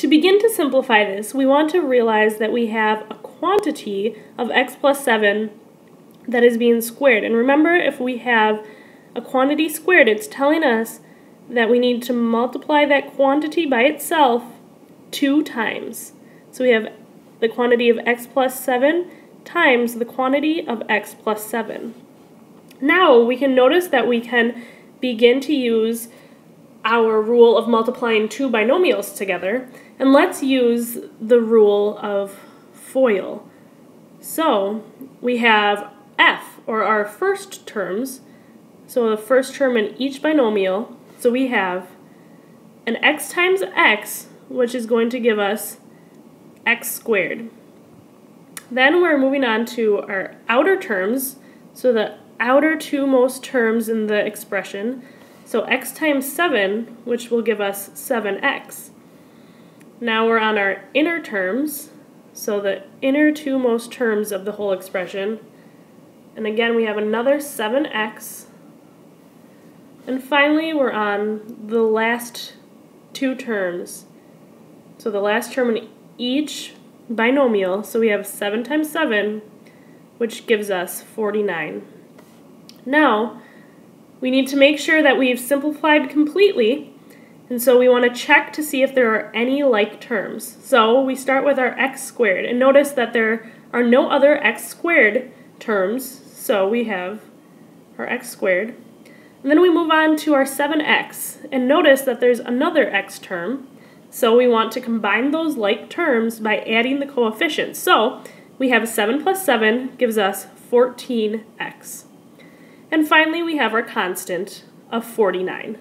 To begin to simplify this, we want to realize that we have a quantity of x plus 7 that is being squared. And remember, if we have a quantity squared, it's telling us that we need to multiply that quantity by itself 2 times. So we have the quantity of x plus 7 times the quantity of x plus 7. Now we can notice that we can begin to use our rule of multiplying 2 binomials together, and let's use the rule of FOIL. So we have f, or our first terms, so the first term in each binomial. So we have an x times x, which is going to give us x squared. Then we're moving on to our outer terms, so the outer two most terms in the expression. So x times 7, which will give us 7x. Now we're on our inner terms, so the inner two most terms of the whole expression. And again, we have another 7x. And finally, we're on the last two terms. So the last term in each binomial, so we have 7 times 7, which gives us 49. Now, we need to make sure that we've simplified completely, and so we want to check to see if there are any like terms. So we start with our x squared, and notice that there are no other x squared terms, so we have our x squared. And then we move on to our 7x, and notice that there's another x term, so we want to combine those like terms by adding the coefficients. So we have 7 plus 7 gives us 14x. And finally, we have our constant of 49.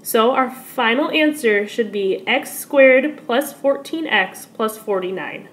So our final answer should be x squared plus 14x plus 49.